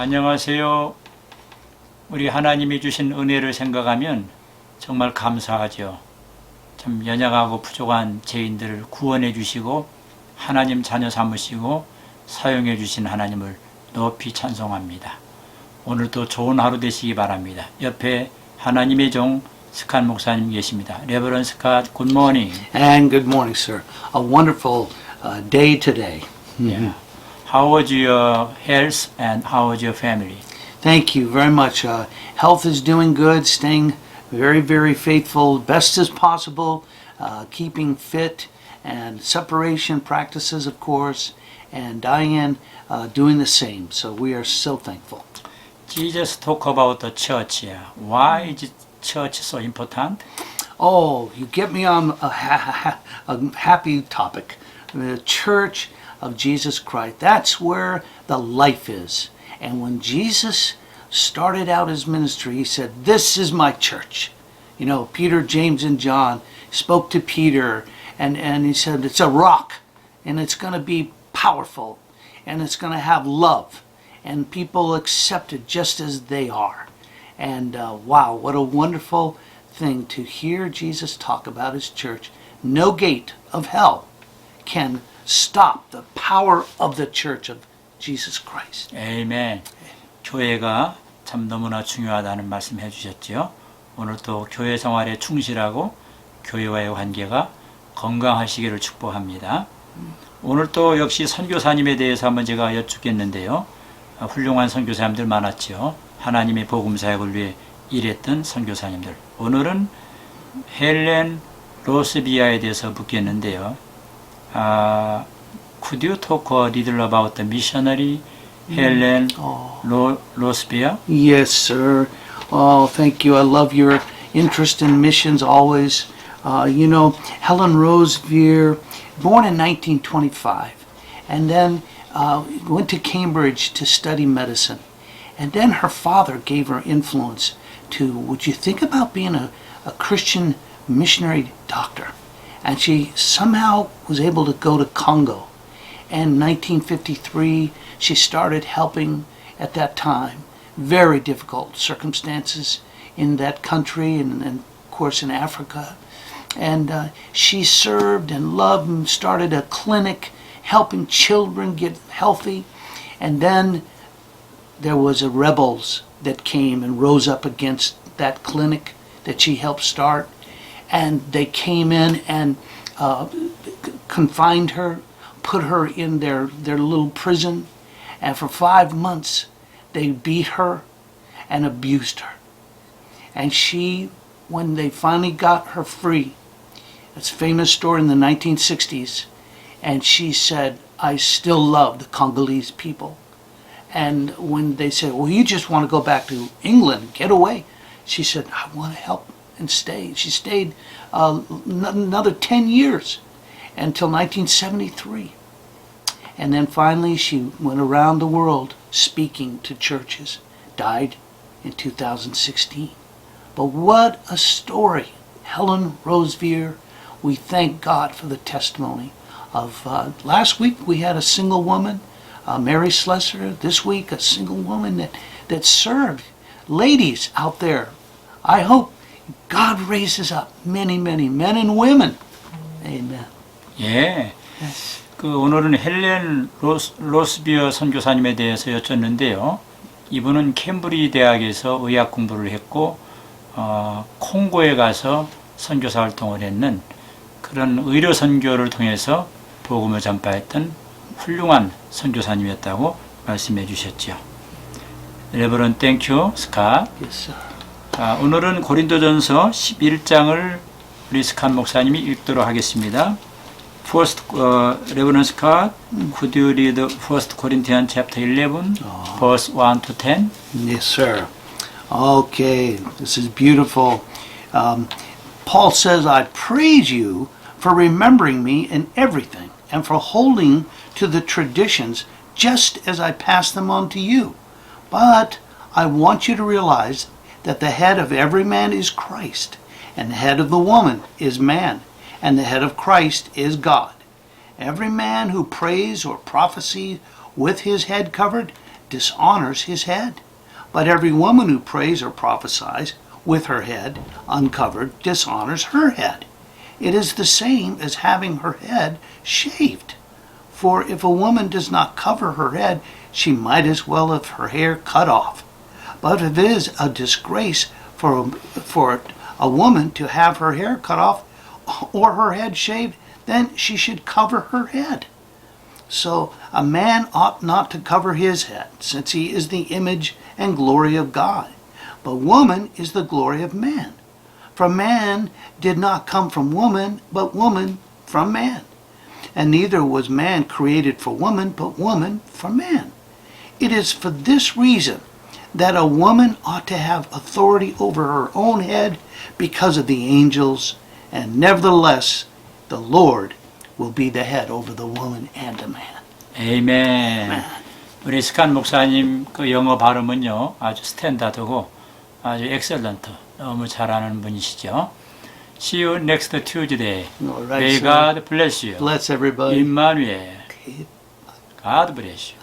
안녕하세요. 우리 하나님이 주신 은혜를 생각하면 정말 감사하죠. 참 연약하고 부족한 죄인들을 구원해 주시고 하나님 자녀 삼으시고 사용해 주신 하나님을 높이 찬송합니다. 오늘도 좋은 하루 되시기 바랍니다. 옆에 하나님의 종 스칸 목사님 계십니다. 레버런 스캇, good morning. And good morning, sir. A wonderful day today. Yeah. How was your health and how was your family? Thank you very much. Health is doing good, staying very, very faithful, best as possible, keeping fit, and separation practices, of course, and Diane doing the same. So we are so thankful. Jesus talk about the church. Why is church so important? Oh, you get me on a happy topic. The Church of Jesus Christ. That's where the life is. And when Jesus started out his ministry, he said, "This is my church." You know, Peter, James, and John spoke to Peter, and he said, it's a rock, and it's going to be powerful, and it's going to have love, and people accept it just as they are. And wow, what a wonderful thing to hear Jesus talk about his church. No gate of hell can stop the power of the church of Jesus Christ. 아멘. 교회가 참 너무나 중요하다는 말씀 해주셨죠. 오늘 또 교회 생활에 충실하고 교회와의 관계가 건강하시기를 축복합니다. 오늘 또 역시 선교사님에 대해서 한번 제가 여쭙겠는데요. 훌륭한 선교사님들 많았죠. 하나님의 복음 사역을 위해 일했던 선교사님들. 오늘은 헬렌 로스비아에 대해서 묻겠는데요. Could you talk a little about the missionary Helen Rosbia? Yes, sir. Oh, thank you. I love your interest in missions always. You know, Helen Rosevere, born in 1925, and then went to Cambridge to study medicine. And then her father gave her influence to, would you think about being a Christian missionary doctor? And she somehow was able to go to Congo. And in 1953, she started helping at that time. Very difficult circumstances in that country and of course in Africa. And she served and loved and started a clinic helping children get healthy. And then there was a rebels that came and rose up against that clinic that she helped start. And they came in and confined her, put her in their little prison. And for 5 months, they beat her and abused her. And she, when they finally got her free, it's a famous story in the 1960s, and she said, "I still love the Congolese people." And when they said, "Well, you just want to go back to England, get away," she said, "I want to help and stay." She stayed another 10 years until 1973. And then finally she went around the world speaking to churches. Died in 2016. But what a story. Helen Rosevere, we thank God for the testimony of, last week we had a single woman, Mary Slessor. This week a single woman that served. Ladies out there, I hope God raises up many, many men and women. Amen. 예. 오늘은 헬렌 로스비어 선교사님에 대해서 여쭙는데요. 이분은 캠브리지 대학에서 의학 공부를 했고 콩고에 가서 선교사 활동을 했는 그런 의료 선교를 통해서 복음을 전파했던 훌륭한 선교사님이었다고 말씀해 주셨죠. 레버런 땡큐 스캇. Yes, sir. 오늘은 고린도전서 11장을 우리 스캇 목사님이 읽도록 하겠습니다. First, Reverend Scott, could you read 1 Corinthians chapter 11, verse 1 to 10? Yes, sir. Okay, this is beautiful. Paul says, "I praise you for remembering me in everything and for holding to the traditions just as I passed them on to you. But I want you to realize that the head of every man is Christ, and the head of the woman is man, and the head of Christ is God. Every man who prays or prophesies with his head covered dishonors his head. But every woman who prays or prophesies with her head uncovered dishonors her head. It is the same as having her head shaved. For if a woman does not cover her head, she might as well have her hair cut off. But if it is a disgrace for a woman to have her hair cut off or her head shaved, then she should cover her head. So a man ought not to cover his head, since he is the image and glory of God. But woman is the glory of man. For man did not come from woman, but woman from man. And neither was man created for woman, but woman for man. It is for this reason that a woman ought to have authority over her own head because of the angels, and nevertheless the Lord will be the head over the woman and the man. 아멘. 우리 스칸 목사님 그 영어 발음은요 아주 스탠다드고 아주 엑셀런트, 너무 잘하는 분이시죠. See you next Tuesday. All right, May sir. God bless you. Bless everybody. Emmanuel. Okay. God bless you.